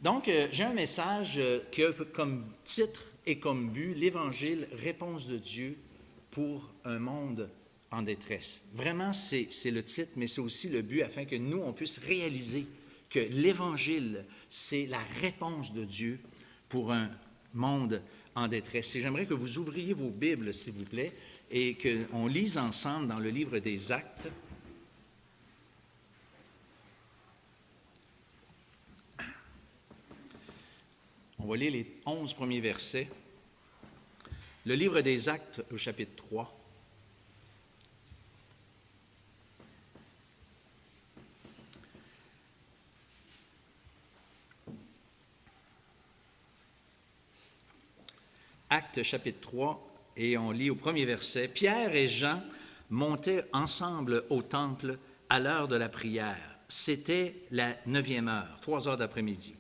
Donc, j'ai un message qui a comme titre et comme but l'Évangile, réponse de Dieu pour un monde en détresse. Vraiment, c'est le titre, mais c'est aussi le but afin que nous, on puisse réaliser que l'Évangile, c'est la réponse de Dieu pour un monde en détresse. Et j'aimerais que vous ouvriez vos Bibles, s'il vous plaît, et qu'on lise ensemble dans le livre des Actes. On va lire les 11 premiers versets. Le livre des Actes au chapitre 3. Actes chapitre 3, et on lit au premier verset. Pierre et Jean montaient ensemble au temple à l'heure de la prière. C'était la 9e heure, 3 heures d'après-midi.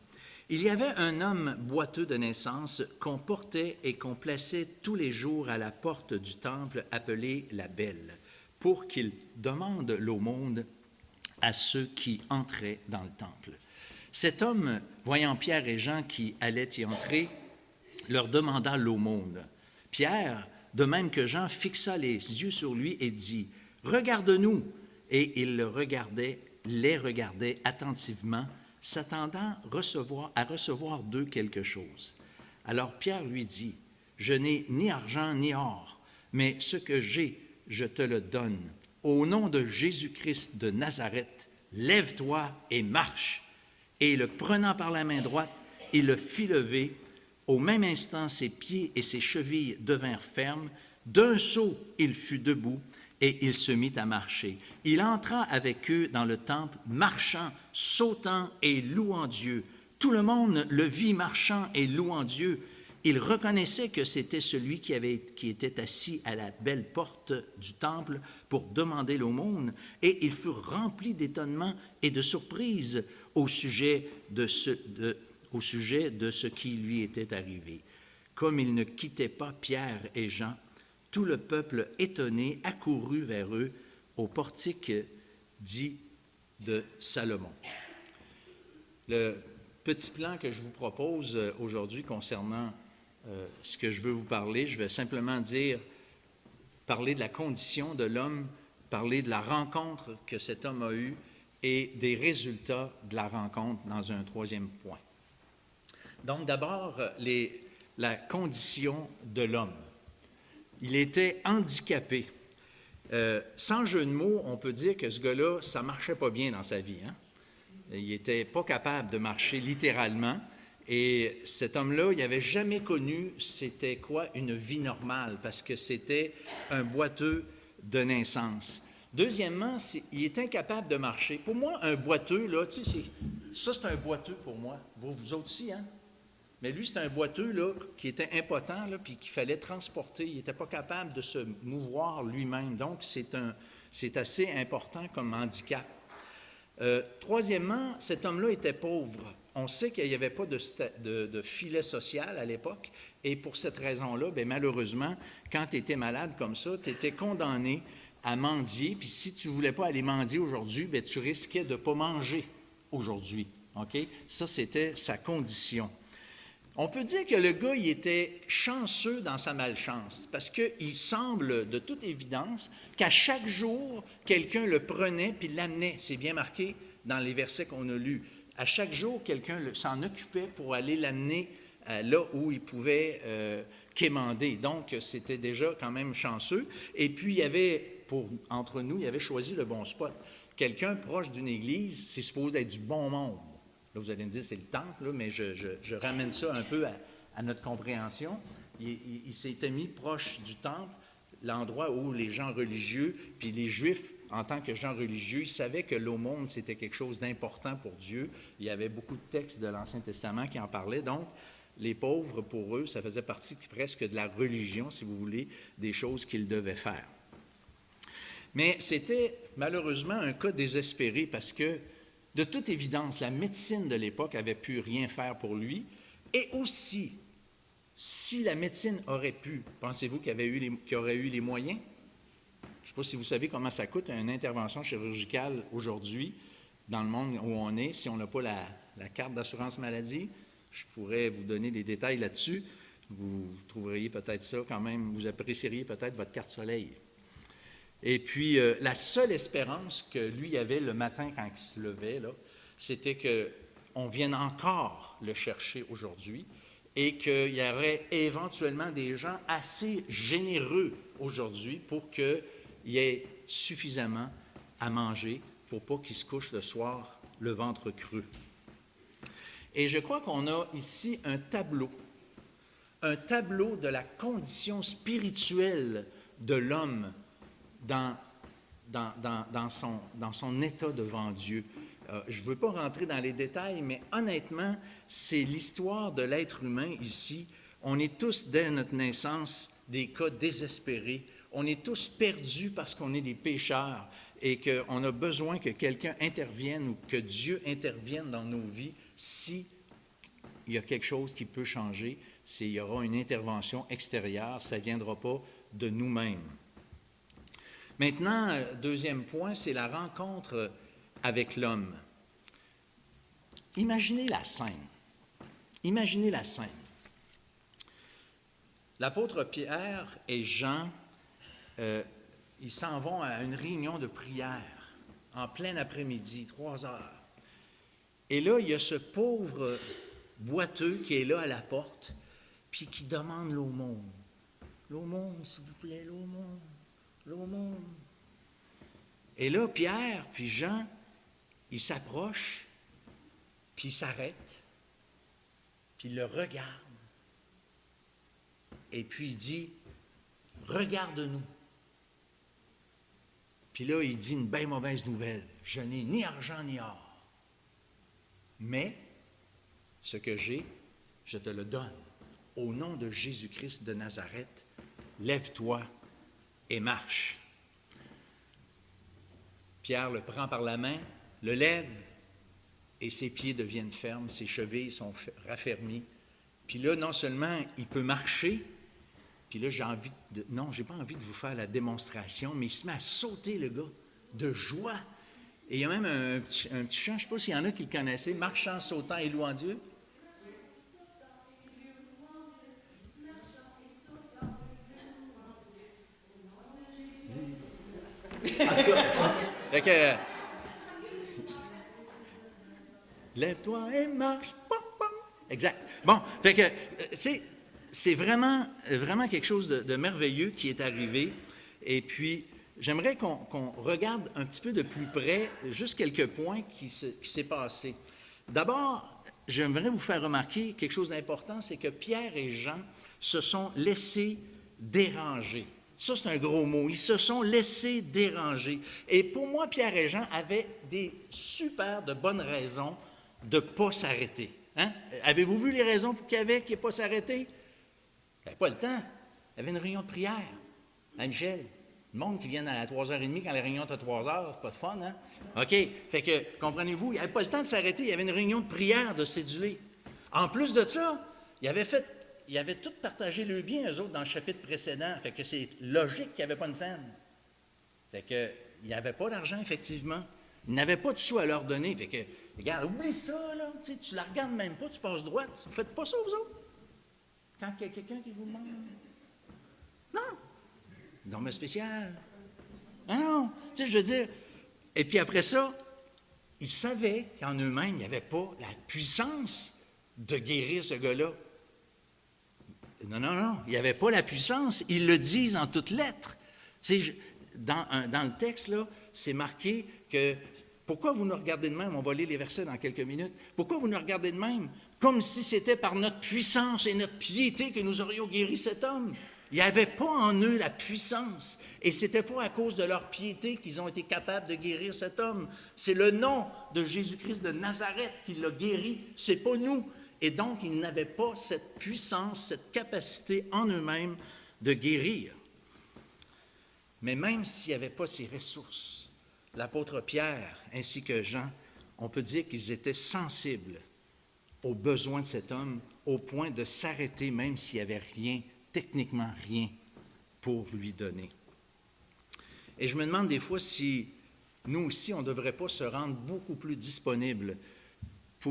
Il y avait un homme boiteux de naissance qu'on portait et qu'on plaçait tous les jours à la porte du temple appelé la Belle, pour qu'il demande l'aumône à ceux qui entraient dans le temple. Cet homme, voyant Pierre et Jean qui allaient y entrer, leur demanda l'aumône. Pierre, de même que Jean, fixa les yeux sur lui et dit « Regarde-nous » et il les regardait attentivement, s'attendant à recevoir d'eux quelque chose. Alors Pierre lui dit, « Je n'ai ni argent ni or, mais ce que j'ai, je te le donne. Au nom de Jésus-Christ de Nazareth, lève-toi et marche. » Et le prenant par la main droite, il le fit lever. Au même instant, ses pieds et ses chevilles devinrent fermes. D'un saut, il fut debout et il se mit à marcher. Il entra avec eux dans le temple, marchant, sautant et louant Dieu. Tout le monde le vit marchant et louant Dieu. Il reconnaissait que c'était celui qui était assis à la belle porte du temple pour demander l'aumône, et ils furent remplis d'étonnement et de surprise au sujet de ce qui lui était arrivé. Comme ils ne quittaient pas Pierre et Jean, tout le peuple étonné accourut vers eux au portique dit de Salomon. Le petit plan que je vous propose aujourd'hui concernant ce que je veux vous parler, je vais simplement parler de la condition de l'homme, parler de la rencontre que cet homme a eue et des résultats de la rencontre dans un troisième point. Donc d'abord, la condition de l'homme. Il était handicapé. Sans jeu de mots, on peut dire que ce gars-là, ça ne marchait pas bien dans sa vie. Hein? Il n'était pas capable de marcher littéralement. Et cet homme-là, il n'avait jamais connu c'était quoi une vie normale, parce que c'était un boiteux de naissance. Deuxièmement, il est incapable de marcher. Pour moi, un boiteux, là, tu sais, ça c'est un boiteux pour moi. Vous autres aussi, hein? Mais lui, c'est un boiteux là, qui était impotent, là, puis qu'il fallait transporter. Il n'était pas capable de se mouvoir lui-même. Donc, c'est assez important comme handicap. Troisièmement, cet homme-là était pauvre. On sait qu'il n'y avait pas de filet social à l'époque. Et pour cette raison-là, bien, malheureusement, quand tu étais malade comme ça, tu étais condamné à mendier. Puis si tu ne voulais pas aller mendier aujourd'hui, bien, tu risquais de ne pas manger aujourd'hui. Okay? Ça, c'était sa condition. On peut dire que le gars, il était chanceux dans sa malchance, parce qu'il semble, de toute évidence, qu'à chaque jour, quelqu'un le prenait puis l'amenait. C'est bien marqué dans les versets qu'on a lus. À chaque jour, quelqu'un s'en occupait pour aller l'amener là où il pouvait quémander. Donc, c'était déjà quand même chanceux. Et puis, il y avait, entre nous, il avait choisi le bon spot. Quelqu'un proche d'une église, c'est supposé être du bon monde. Là, vous allez me dire, c'est le temple, là, mais je ramène ça un peu à notre compréhension. Il s'était mis proche du temple, l'endroit où les gens religieux, puis les Juifs, en tant que gens religieux, ils savaient que l'aumône, c'était quelque chose d'important pour Dieu. Il y avait beaucoup de textes de l'Ancien Testament qui en parlaient. Donc, les pauvres, pour eux, ça faisait partie presque de la religion, si vous voulez, des choses qu'ils devaient faire. Mais c'était malheureusement un cas désespéré parce que, de toute évidence, la médecine de l'époque n'avait pu rien faire pour lui. Et aussi, si la médecine aurait pu, pensez-vous qu'il aurait eu les moyens? Je ne sais pas si vous savez comment ça coûte une intervention chirurgicale aujourd'hui, dans le monde où on est, si on n'a pas la carte d'assurance maladie. Je pourrais vous donner des détails là-dessus. Vous trouveriez peut-être ça quand même, vous apprécieriez peut-être votre carte soleil. Et puis, la seule espérance que lui avait le matin quand il se levait, là, c'était qu'on vienne encore le chercher aujourd'hui et qu'il y aurait éventuellement des gens assez généreux aujourd'hui pour qu'il y ait suffisamment à manger pour pas qu'il se couche le soir le ventre creux. Et je crois qu'on a ici un tableau de la condition spirituelle de l'homme dans son état devant Dieu. Je ne veux pas rentrer dans les détails, mais honnêtement, c'est l'histoire de l'être humain ici. On est tous, dès notre naissance, des cas désespérés. On est tous perdus parce qu'on est des pécheurs et qu'on a besoin que quelqu'un intervienne ou que Dieu intervienne dans nos vies si il y a quelque chose qui peut changer. Il y aura une intervention extérieure, ça ne viendra pas de nous-mêmes. Maintenant, deuxième point, c'est la rencontre avec l'homme. Imaginez la scène. Imaginez la scène. L'apôtre Pierre et Jean, ils s'en vont à une réunion de prière en plein après-midi, 3 heures. Et là, il y a ce pauvre boiteux qui est là à la porte, puis qui demande l'aumône. L'aumône, s'il vous plaît, l'aumône, l'aumône. Et là, Pierre puis Jean, ils s'approchent, puis ils s'arrêtent, puis ils le regardent. Et puis il dit, « Regarde-nous. » Puis là, il dit une bien mauvaise nouvelle. « Je n'ai ni argent ni or. Mais ce que j'ai, je te le donne. Au nom de Jésus-Christ de Nazareth, lève-toi et marche. » Pierre le prend par la main, le lève, et ses pieds deviennent fermes, ses chevilles sont raffermies. Puis là, non seulement il peut marcher, puis là, j'ai pas envie de vous faire la démonstration, mais il se met à sauter, le gars, de joie. Et il y a même un petit chant, je ne sais pas s'il y en a qui le connaissaient, marchant, sautant et louant Dieu. En tout cas, lève-toi et marche. Exact. Bon, fait que c'est vraiment quelque chose de merveilleux qui est arrivé. Et puis, j'aimerais qu'on regarde un petit peu de plus près juste quelques points qui s'est passé. D'abord, j'aimerais vous faire remarquer quelque chose d'important, c'est que Pierre et Jean se sont laissés déranger. Ça, c'est un gros mot. Ils se sont laissés déranger. Et pour moi, Pierre et Jean avaient des super de bonnes raisons de ne pas s'arrêter. Hein? Avez-vous vu les raisons pour qu'il y avait qui ne pas s'arrêter? Il n'avait pas le temps. Il y avait une réunion de prière. Hein, Michel? Le monde qui vient à 3h30 quand la réunion est à 3h, c'est pas de fun, hein? OK. Fait que, comprenez-vous, il n'avait pas le temps de s'arrêter. Il y avait une réunion de prière de cédulés. En plus de ça, il avait tout partagé le bien, eux autres, dans le chapitre précédent. Fait que c'est logique qu'il n'y avait pas une scène. Fait que, il n'y avait pas d'argent, effectivement. Il n'avait pas de sous à leur donner. Fait que, regarde, oublie ça, là. Tu la regardes même pas, tu passes droite. Vous ne faites pas ça, vous autres? Quand il y a quelqu'un qui vous demande. Non. Non, mais spécial. Ah non. Tu sais, je veux dire. Et puis après ça, ils savaient qu'en eux-mêmes, il n'y avait pas la puissance de guérir ce gars-là. Non. Il n'y avait pas la puissance. Ils le disent en toutes lettres. Tu sais, dans le texte, là, c'est marqué que pourquoi vous nous regardez de même? On va lire les versets dans quelques minutes. Pourquoi vous nous regardez de même? Comme si c'était par notre puissance et notre piété que nous aurions guéri cet homme. Il n'y avait pas en eux la puissance. Et ce n'était pas à cause de leur piété qu'ils ont été capables de guérir cet homme. C'est le nom de Jésus-Christ de Nazareth qui l'a guéri. Ce n'est pas nous. Et donc, ils n'avaient pas cette puissance, cette capacité en eux-mêmes de guérir. Mais même s'il n'y avait pas ces ressources, l'apôtre Pierre ainsi que Jean, on peut dire qu'ils étaient sensibles aux besoins de cet homme au point de s'arrêter même s'il n'y avait rien, techniquement rien, pour lui donner. Et je me demande des fois si nous aussi, on ne devrait pas se rendre beaucoup plus disponibles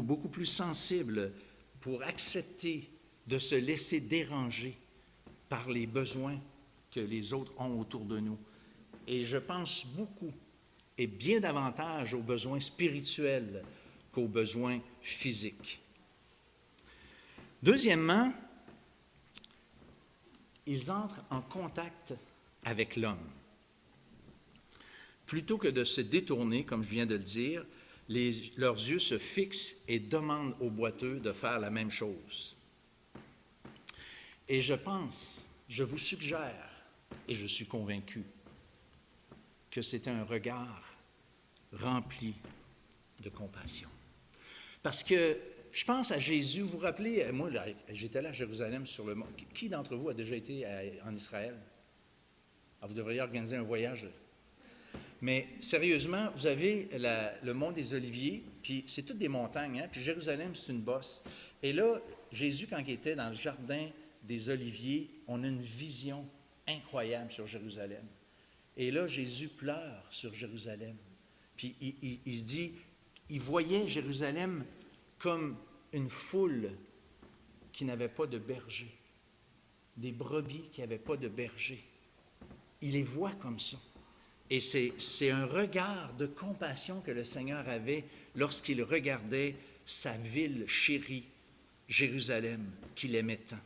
beaucoup plus sensible pour accepter de se laisser déranger par les besoins que les autres ont autour de nous. Et je pense beaucoup et bien davantage aux besoins spirituels qu'aux besoins physiques. Deuxièmement, ils entrent en contact avec l'homme. Plutôt que de se détourner, comme je viens de le dire, leurs yeux se fixent et demandent au boiteux de faire la même chose. Et je vous suggère, et je suis convaincu, que c'est un regard rempli de compassion. Parce que je pense à Jésus, vous vous rappelez, moi, là, j'étais là à Jérusalem sur le mont. Qui d'entre vous a déjà été en Israël? Alors, vous devriez organiser un voyage. Mais sérieusement, vous avez le mont des Oliviers, puis c'est toutes des montagnes, hein? Puis Jérusalem, c'est une bosse. Et là, Jésus, quand il était dans le jardin des Oliviers, on a une vision incroyable sur Jérusalem. Et là, Jésus pleure sur Jérusalem. Puis il se dit, il voyait Jérusalem comme une foule qui n'avait pas de berger, des brebis qui n'avaient pas de berger. Il les voit comme ça. Et c'est un regard de compassion que le Seigneur avait lorsqu'il regardait sa ville chérie, Jérusalem, qu'il aimait tant.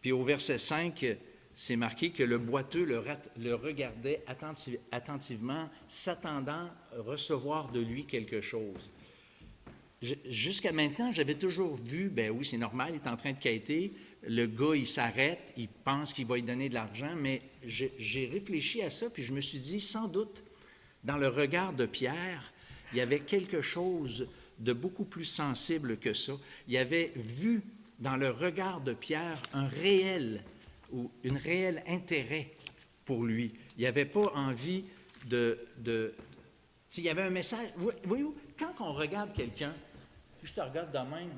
Puis au verset 5, c'est marqué que le boiteux le regardait attentivement, s'attendant à recevoir de lui quelque chose. Jusqu'à maintenant, j'avais toujours vu, ben oui, c'est normal, il est en train de quêter, le gars, il s'arrête, il pense qu'il va lui donner de l'argent, mais j'ai réfléchi à ça, puis je me suis dit, sans doute, dans le regard de Pierre, il y avait quelque chose de beaucoup plus sensible que ça. Il avait vu dans le regard de Pierre un réel intérêt pour lui. Il n'avait pas envie il y avait un message. Voyez-vous, quand on regarde quelqu'un, si je te regarde de même,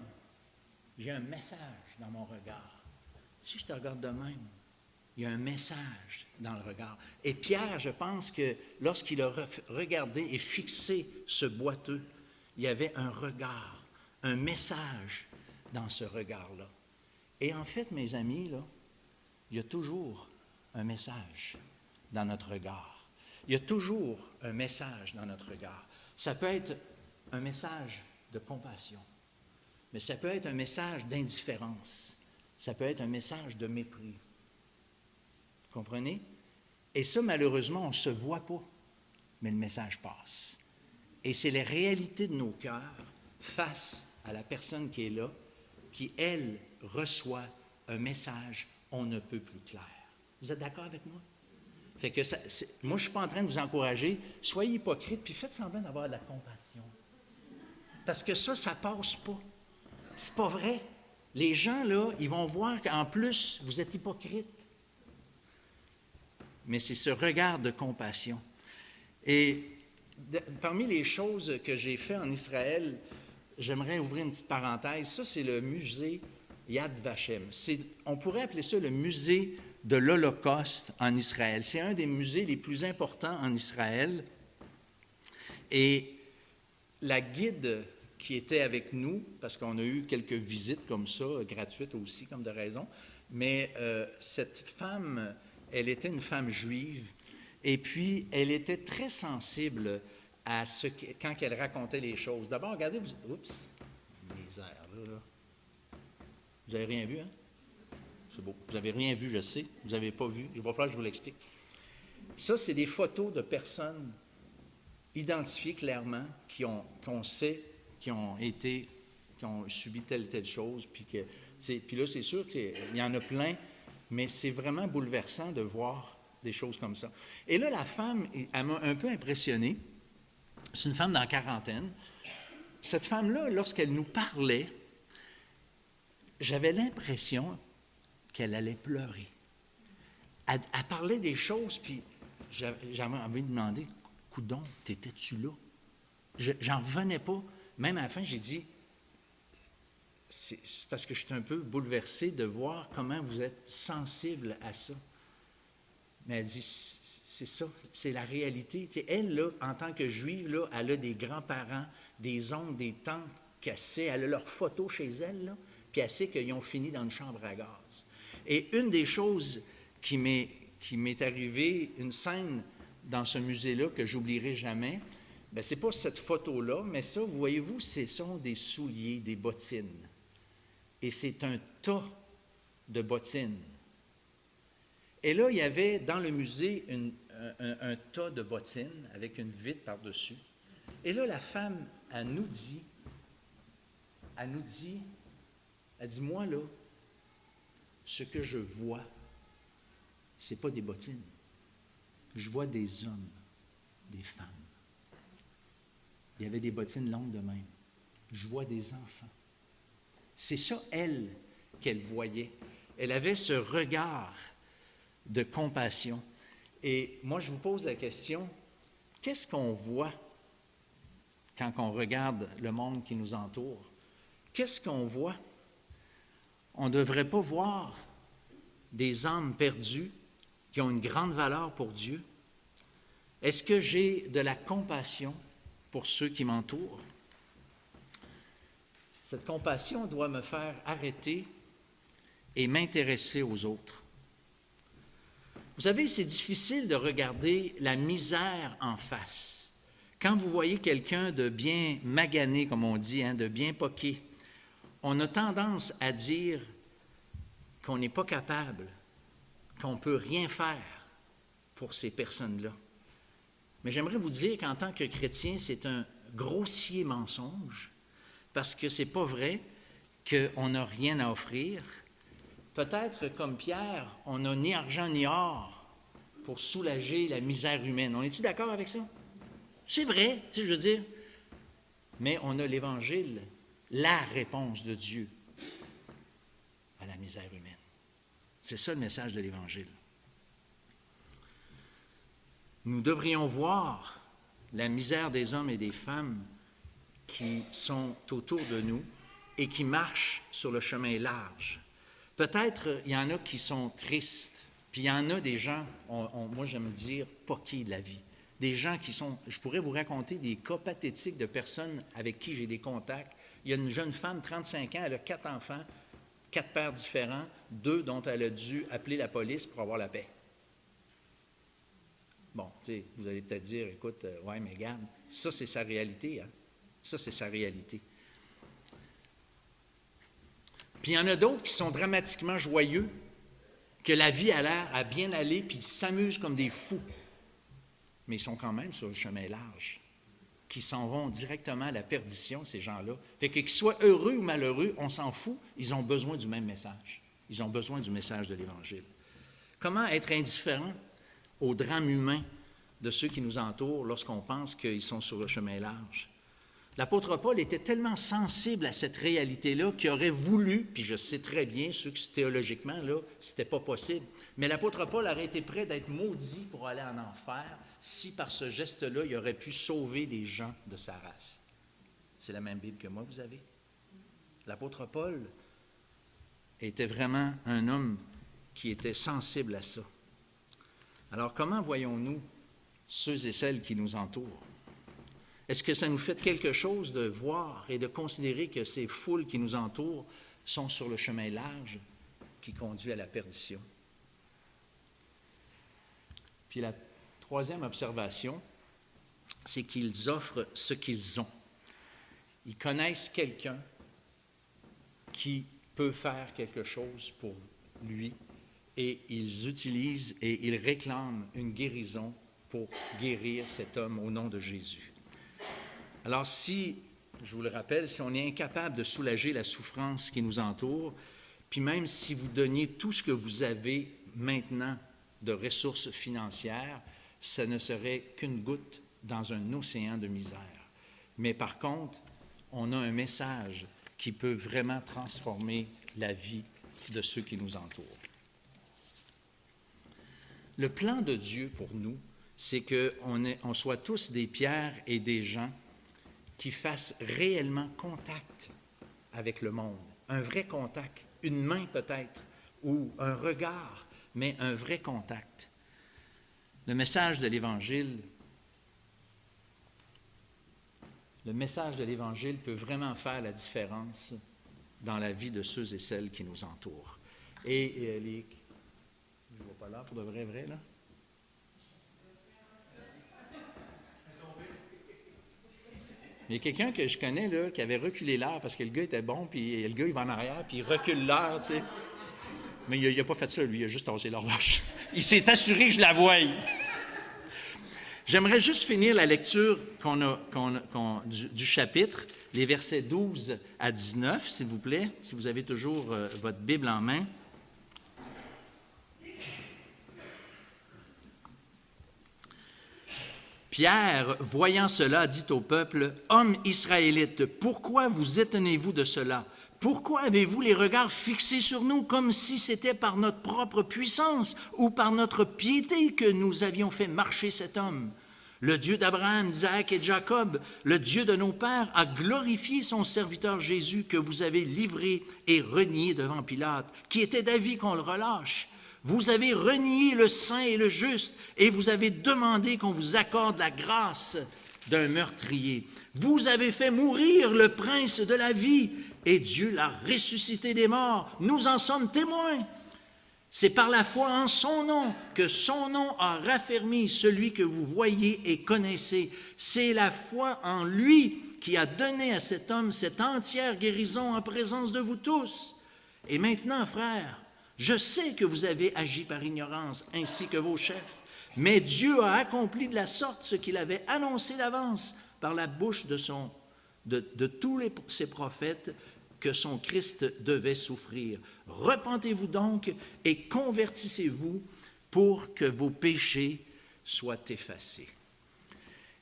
j'ai un message dans mon regard. Si je te regarde de même, il y a un message dans le regard. Et Pierre, je pense que lorsqu'il a regardé et fixé ce boiteux, il y avait un regard, un message dans ce regard-là. Et en fait, mes amis, là, il y a toujours un message dans notre regard. Il y a toujours un message dans notre regard. Ça peut être un message de compassion, mais ça peut être un message d'indifférence. Ça peut être un message de mépris. Vous comprenez? Et ça, malheureusement, on ne se voit pas, mais le message passe. Et c'est la réalité de nos cœurs face à la personne qui est là, qui, elle, reçoit un message on ne peut plus clair. Vous êtes d'accord avec moi? Fait que moi, je ne suis pas en train de vous encourager. Soyez hypocrite, puis faites semblant d'avoir de la compassion. Parce que ça ne passe pas. C'est pas vrai. Les gens, là, ils vont voir qu'en plus, vous êtes hypocrite. Mais c'est ce regard de compassion. Et parmi les choses que j'ai fait en Israël, j'aimerais ouvrir une petite parenthèse. Ça, c'est le musée Yad Vashem. On pourrait appeler ça le musée de l'Holocauste en Israël. C'est un des musées les plus importants en Israël. Et la guide qui était avec nous, parce qu'on a eu quelques visites comme ça, gratuites aussi, comme de raison, mais cette femme, elle était une femme juive, et puis elle était très sensible à quand elle racontait les choses. D'abord, regardez, oups, misère, là. Vous n'avez rien vu, hein? C'est beau. Vous n'avez rien vu, je sais. Vous n'avez pas vu. Il va falloir que je vous l'explique. Ça, c'est des photos de personnes identifiées clairement, qu'on sait, qui ont subi telle chose, puis là, c'est sûr qu'il y en a plein, mais c'est vraiment bouleversant de voir des choses comme ça. Et là, la femme, elle m'a un peu impressionné. C'est une femme dans la quarantaine. Cette femme-là, lorsqu'elle nous parlait, j'avais l'impression qu'elle allait pleurer. Elle parlait des choses, puis j'avais envie de demander, « Coudon, t'étais-tu là? » J'en revenais pas. Même à la fin, j'ai dit, c'est parce que je suis un peu bouleversé de voir comment vous êtes sensible à ça. Mais elle dit, c'est ça, c'est la réalité. Tu sais, elle, là, en tant que juive, là, elle a des grands-parents, des oncles, des tantes qu'elle sait, elle a leurs photos chez elle, là, puis elle sait qu'ils ont fini dans une chambre à gaz. Et une des choses qui m'est arrivée, une scène dans ce musée-là que j'oublierai jamais, bien, ce n'est pas cette photo-là, mais ça, voyez-vous, ce sont des souliers, des bottines. Et c'est un tas de bottines. Et là, il y avait dans le musée un tas de bottines avec une vitre par-dessus. Et là, la femme, elle dit, moi là, ce que je vois, ce n'est pas des bottines. Je vois des hommes, des femmes. Il y avait des bottines longues de même. Je vois des enfants. C'est ça, elle, qu'elle voyait. Elle avait ce regard de compassion. Et moi, je vous pose la question, qu'est-ce qu'on voit quand on regarde le monde qui nous entoure? Qu'est-ce qu'on voit? On ne devrait pas voir des âmes perdues qui ont une grande valeur pour Dieu? Est-ce que j'ai de la compassion pour ceux qui m'entourent? Cette compassion doit me faire arrêter et m'intéresser aux autres. Vous savez, c'est difficile de regarder la misère en face. Quand vous voyez quelqu'un de bien magané, comme on dit, de bien poqué, on a tendance à dire qu'on n'est pas capable, qu'on ne peut rien faire pour ces personnes-là. Mais j'aimerais vous dire qu'en tant que chrétien, c'est un grossier mensonge, parce que ce n'est pas vrai qu'on n'a rien à offrir. Peut-être, comme Pierre, on n'a ni argent ni or pour soulager la misère humaine. On est-tu d'accord avec ça? C'est vrai, tu sais, je veux dire. Mais on a l'Évangile, la réponse de Dieu à la misère humaine. C'est ça le message de l'Évangile. Nous devrions voir la misère des hommes et des femmes qui sont autour de nous et qui marchent sur le chemin large. Peut-être il y en a qui sont tristes, puis il y en a des gens, moi j'aime dire, poqués de la vie. Des gens qui sont, je pourrais vous raconter des cas pathétiques de personnes avec qui j'ai des contacts. Il y a une jeune femme, 35 ans, elle a 4 enfants, 4 pères différents, 2 dont elle a dû appeler la police pour avoir la paix. Bon, tu sais, vous allez peut-être dire, écoute, ouais, mais regarde, ça c'est sa réalité, hein? Ça c'est sa réalité. Puis il y en a d'autres qui sont dramatiquement joyeux, que la vie a l'air à bien aller, puis ils s'amusent comme des fous. Mais ils sont quand même sur le chemin large, qui s'en vont directement à la perdition, ces gens-là. Fait que qu'ils soient heureux ou malheureux, on s'en fout, ils ont besoin du même message. Ils ont besoin du message de l'Évangile. Comment être indifférent au drame humain de ceux qui nous entourent lorsqu'on pense qu'ils sont sur le chemin large? L'apôtre Paul était tellement sensible à cette réalité-là qu'il aurait voulu, puis je sais très bien, ceux qui théologiquement, là, c'était pas possible, mais l'apôtre Paul aurait été prêt d'être maudit pour aller en enfer si par ce geste-là, il aurait pu sauver des gens de sa race. C'est la même Bible que moi, vous avez. L'apôtre Paul était vraiment un homme qui était sensible à ça. Alors, comment voyons-nous ceux et celles qui nous entourent? Est-ce que ça nous fait quelque chose de voir et de considérer que ces foules qui nous entourent sont sur le chemin large qui conduit à la perdition? Puis la troisième observation, c'est qu'ils offrent ce qu'ils ont. Ils connaissent quelqu'un qui peut faire quelque chose pour lui et ils utilisent et ils réclament une guérison pour guérir cet homme au nom de Jésus. Alors si, je vous le rappelle, si on est incapable de soulager la souffrance qui nous entoure, puis même si vous donniez tout ce que vous avez maintenant de ressources financières, ce ne serait qu'une goutte dans un océan de misère. Mais par contre, on a un message qui peut vraiment transformer la vie de ceux qui nous entourent. Le plan de Dieu pour nous, c'est qu'on soit tous des pierres et des gens qui fassent réellement contact avec le monde. Un vrai contact, une main peut-être, ou un regard, mais un vrai contact. Le message de l'Évangile le message de l'Évangile peut vraiment faire la différence dans la vie de ceux et celles qui nous entourent. Et les... Je ne vois pas là, pour de vrai, là? Il y a quelqu'un que je connais là, qui avait reculé l'heure parce que le gars était bon, puis le gars, il va en arrière, puis il recule l'heure, tu sais. Mais il n'a pas fait ça, lui, il a juste tassé l'horloge. Il s'est assuré que je la voie. J'aimerais juste finir la lecture du chapitre, les versets 12 à 19, s'il vous plaît, si vous avez toujours votre Bible en main. Pierre, voyant cela, dit au peuple, « Hommes israélites, pourquoi vous étonnez-vous de cela? Pourquoi avez-vous les regards fixés sur nous comme si c'était par notre propre puissance ou par notre piété que nous avions fait marcher cet homme? Le Dieu d'Abraham, d'Isaac et de Jacob, le Dieu de nos pères, a glorifié son serviteur Jésus que vous avez livré et renié devant Pilate, qui était d'avis qu'on le relâche. Vous avez renié le saint et le juste, et vous avez demandé qu'on vous accorde la grâce d'un meurtrier. Vous avez fait mourir le prince de la vie, et Dieu l'a ressuscité des morts. Nous en sommes témoins. C'est par la foi en son nom que son nom a raffermi celui que vous voyez et connaissez. C'est la foi en lui qui a donné à cet homme cette entière guérison en présence de vous tous. Et maintenant, frères, je sais que vous avez agi par ignorance, ainsi que vos chefs, mais Dieu a accompli de la sorte ce qu'il avait annoncé d'avance par la bouche de tous ses prophètes, que son Christ devait souffrir. Repentez-vous donc et convertissez-vous pour que vos péchés soient effacés.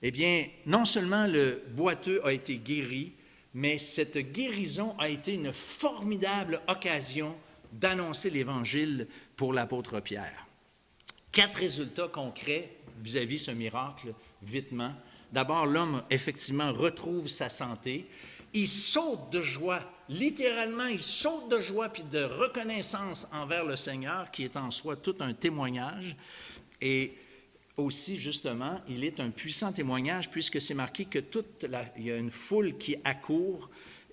Eh bien, non seulement le boiteux a été guéri, mais cette guérison a été une formidable occasion d'annoncer l'Évangile pour l'apôtre Pierre. 4 résultats concrets vis-à-vis ce miracle, vitement. D'abord, l'homme, effectivement, retrouve sa santé. Il saute de joie, littéralement, il saute de joie puis de reconnaissance envers le Seigneur, qui est en soi tout un témoignage. Et aussi, justement, il est un puissant témoignage, puisque c'est marqué que il y a une foule qui accourt,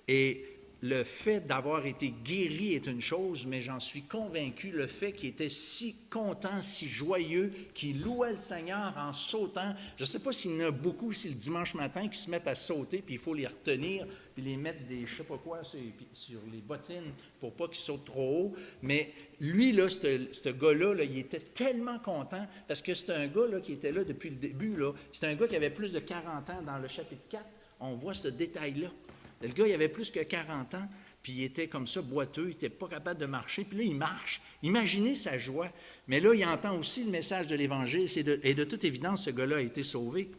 et le fait d'avoir été guéri est une chose, mais j'en suis convaincu, le fait qu'il était si content, si joyeux, qu'il louait le Seigneur en sautant. Je ne sais pas s'il y en a beaucoup aussi le dimanche matin qui se mettent à sauter, puis il faut les retenir, puis les mettre des, je ne sais pas quoi, sur les bottines pour pas qu'ils sautent trop haut. Mais lui, là, ce gars-là, là, il était tellement content, parce que c'est un gars là, qui était là depuis le début. C'est un gars qui avait plus de 40 ans. Dans le chapitre 4, on voit ce détail-là. Le gars, il avait plus que 40 ans, puis il était comme ça, boiteux, il n'était pas capable de marcher, puis là, il marche. Imaginez sa joie. Mais là, il entend aussi le message de l'Évangile, et de toute évidence, ce gars-là a été sauvé.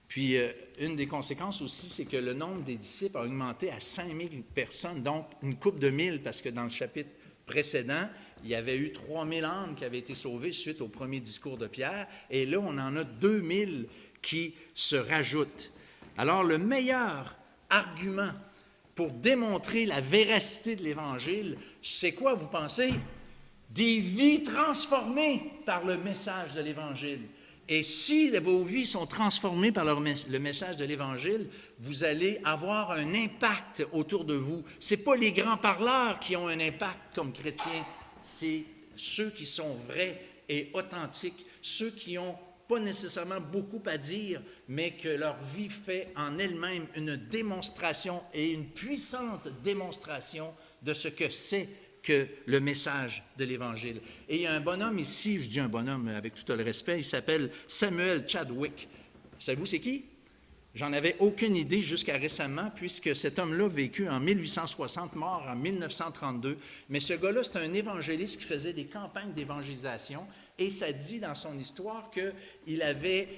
Puis, une des conséquences aussi, c'est que le nombre des disciples a augmenté à 5000 personnes, donc une couple de 1000, parce que dans le chapitre précédent, il y avait eu 3000 âmes qui avaient été sauvées suite au premier discours de Pierre, et là, on en a 2000 qui se rajoutent. Alors, le meilleur argument pour démontrer la véracité de l'Évangile, c'est quoi, vous pensez? Des vies transformées par le message de l'Évangile. Et si vos vies sont transformées par le message de l'Évangile, vous allez avoir un impact autour de vous. Ce n'est pas les grands parleurs qui ont un impact comme chrétiens, c'est ceux qui sont vrais et authentiques, ceux qui n'ont pas nécessairement beaucoup à dire, mais que leur vie fait en elle-même une démonstration et une puissante démonstration de ce que c'est que le message de l'Évangile. Et il y a un bonhomme ici, je dis un bonhomme avec tout le respect, il s'appelle Samuel Chadwick. Savez-vous c'est qui? J'en avais aucune idée jusqu'à récemment, puisque cet homme-là vécu en 1860, mort en 1932. Mais ce gars-là, c'est un évangéliste qui faisait des campagnes d'évangélisation, et ça dit dans son histoire qu'il avait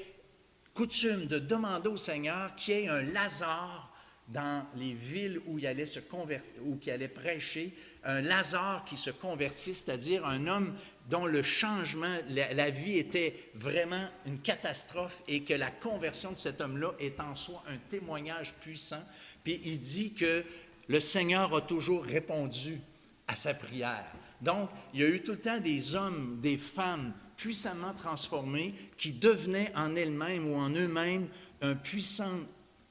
coutume de demander au Seigneur qu'il y ait un Lazare dans les villes où il allait se convertir, où il allait prêcher, un Lazare qui se convertit, c'est-à-dire un homme dont le changement, la vie était vraiment une catastrophe, et que la conversion de cet homme-là est en soi un témoignage puissant. Puis il dit que le Seigneur a toujours répondu à sa prière. Donc, il y a eu tout le temps des hommes, des femmes puissamment transformés qui devenaient en elles-mêmes ou en eux-mêmes un puissant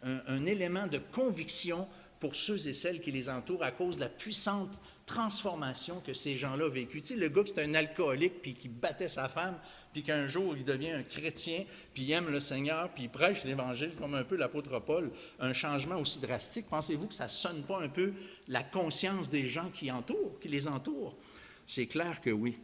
un élément de conviction pour ceux et celles qui les entourent à cause de la puissante transformation que ces gens-là ont vécue. Tu sais, le gars qui est un alcoolique, puis qui battait sa femme, puis qu'un jour, il devient un chrétien, puis il aime le Seigneur, puis il prêche l'Évangile comme un peu l'apôtre Paul, un changement aussi drastique. Pensez-vous que ça ne sonne pas un peu la conscience des gens qui les entourent? C'est clair que oui.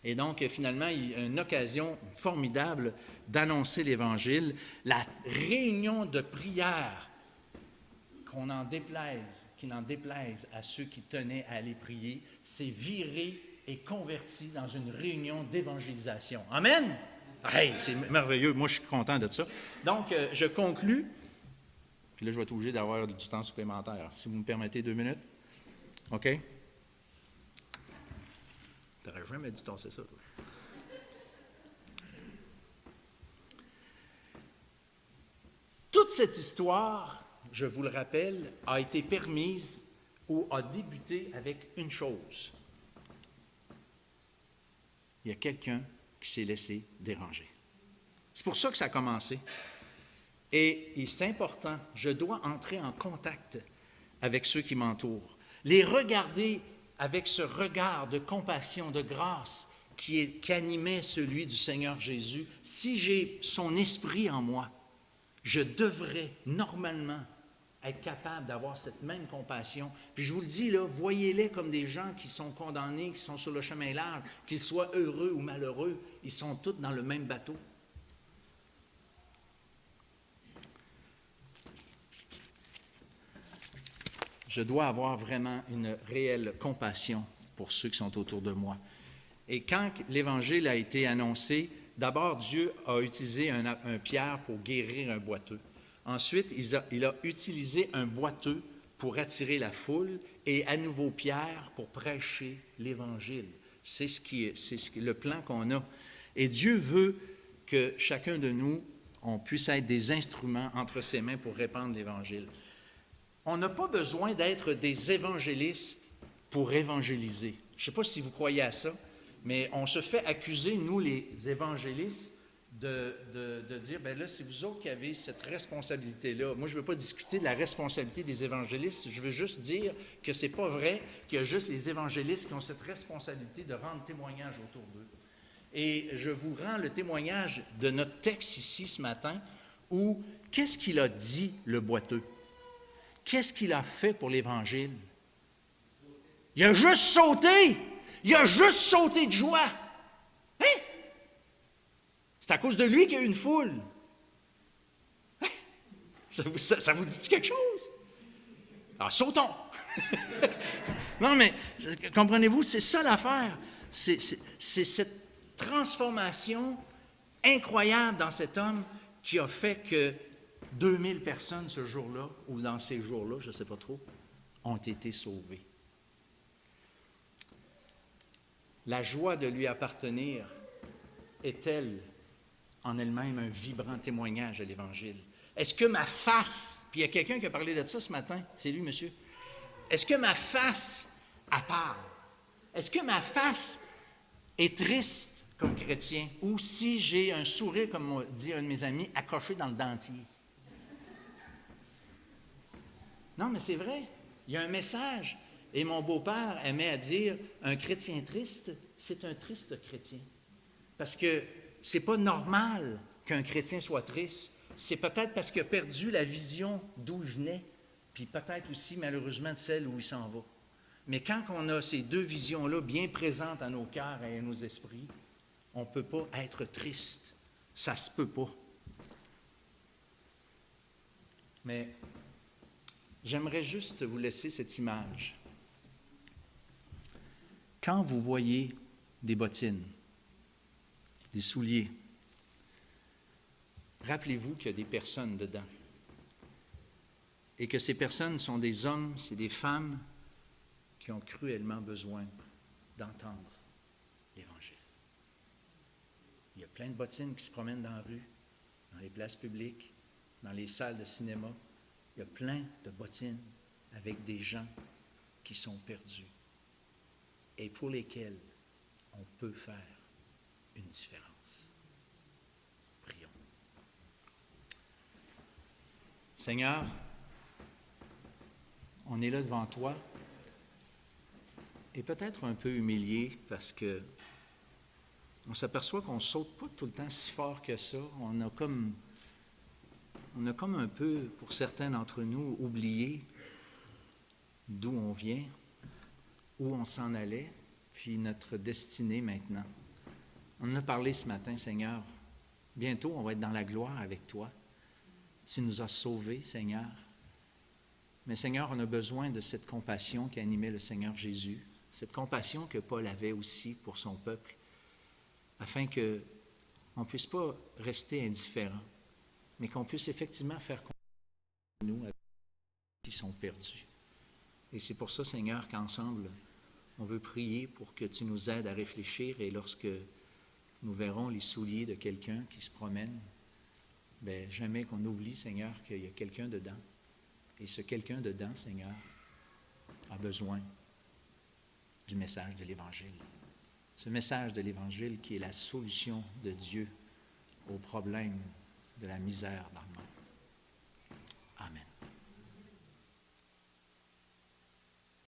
Et donc, finalement, il y a une occasion formidable d'annoncer l'Évangile. La réunion de prière, qui n'en déplaise à ceux qui tenaient à aller prier, s'est virée et convertie dans une réunion d'évangélisation. Amen? Hey, c'est merveilleux. Moi, je suis content de ça. Donc, je conclus. Puis là, je vais être obligé d'avoir du temps supplémentaire. Si vous me permettez 2 minutes. OK? Tu n'aurais jamais dû tasser ça, toi. Toute cette histoire, je vous le rappelle, a été permise ou a débuté avec une chose. Il y a quelqu'un qui s'est laissé déranger. C'est pour ça que ça a commencé. Et c'est important, je dois entrer en contact avec ceux qui m'entourent. Les regarder avec ce regard de compassion, de grâce qui animait celui du Seigneur Jésus. Si j'ai son esprit en moi, je devrais normalement être capable d'avoir cette même compassion. Puis je vous le dis, là, voyez-les comme des gens qui sont condamnés, qui sont sur le chemin large, qu'ils soient heureux ou malheureux, ils sont tous dans le même bateau. Je dois avoir vraiment une réelle compassion pour ceux qui sont autour de moi. Et quand l'Évangile a été annoncé, d'abord, Dieu a utilisé un pierre pour guérir un boiteux. Ensuite, il a utilisé un boiteux pour attirer la foule et à nouveau Pierre pour prêcher l'Évangile. C'est le plan qu'on a. Et Dieu veut que chacun de nous, on puisse être des instruments entre ses mains pour répandre l'Évangile. On n'a pas besoin d'être des évangélistes pour évangéliser. Je ne sais pas si vous croyez à ça, mais on se fait accuser, nous les évangélistes, de dire, bien là, c'est vous autres qui avez cette responsabilité-là. Moi, je ne veux pas discuter de la responsabilité des évangélistes, je veux juste dire que ce n'est pas vrai qu'il y a juste les évangélistes qui ont cette responsabilité de rendre témoignage autour d'eux. Et je vous rends le témoignage de notre texte ici ce matin, où qu'est-ce qu'il a dit, le boiteux? Qu'est-ce qu'il a fait pour l'Évangile? Il a juste sauté! Il a juste sauté de joie! Hein? C'est à cause de lui qu'il y a eu une foule. Hein? Ça vous dit quelque chose? Alors, sautons! Non, mais, comprenez-vous, c'est ça l'affaire. C'est cette transformation incroyable dans cet homme qui a fait que 2000 personnes ce jour-là, ou dans ces jours-là, je ne sais pas trop, ont été sauvées. La joie de lui appartenir est-elle en elle-même un vibrant témoignage de l'Évangile? Est-ce que ma face, puis il y a quelqu'un qui a parlé de ça ce matin, c'est lui, monsieur, est-ce que ma face, elle parle? Est-ce que ma face est triste comme chrétien, ou si j'ai un sourire, comme m'a dit un de mes amis, accroché dans le dentier? Non, mais c'est vrai. Il y a un message. Et mon beau-père aimait à dire, un chrétien triste, c'est un triste chrétien. Parce que c'est pas normal qu'un chrétien soit triste. C'est peut-être parce qu'il a perdu la vision d'où il venait, puis peut-être aussi, malheureusement, de celle où il s'en va. Mais quand on a ces deux visions-là bien présentes à nos cœurs et à nos esprits, on ne peut pas être triste. Ça ne se peut pas. Mais j'aimerais juste vous laisser cette image. Quand vous voyez des bottines, des souliers, rappelez-vous qu'il y a des personnes dedans. Et que ces personnes sont des hommes, c'est des femmes qui ont cruellement besoin d'entendre l'Évangile. Il y a plein de bottines qui se promènent dans la rue, dans les places publiques, dans les salles de cinéma. Il y a plein de bottines avec des gens qui sont perdus et pour lesquels on peut faire une différence. Prions. Seigneur, on est là devant toi et peut-être un peu humilié parce que on s'aperçoit qu'on ne saute pas tout le temps si fort que ça. On a comme un peu, pour certains d'entre nous, oublié d'où on vient, où on s'en allait, puis notre destinée maintenant. On en a parlé ce matin, Seigneur. Bientôt, on va être dans la gloire avec toi. Tu nous as sauvés, Seigneur. Mais Seigneur, on a besoin de cette compassion qui animait le Seigneur Jésus, cette compassion que Paul avait aussi pour son peuple, afin qu'on ne puisse pas rester indifférent, mais qu'on puisse effectivement faire confiance à nous avec ceux qui sont perdus. Et c'est pour ça, Seigneur, qu'ensemble, on veut prier pour que tu nous aides à réfléchir et lorsque nous verrons les souliers de quelqu'un qui se promène, bien, jamais qu'on oublie, Seigneur, qu'il y a quelqu'un dedans. Et ce quelqu'un dedans, Seigneur, a besoin du message de l'Évangile. Ce message de l'Évangile qui est la solution de Dieu au problème de la misère dans le monde.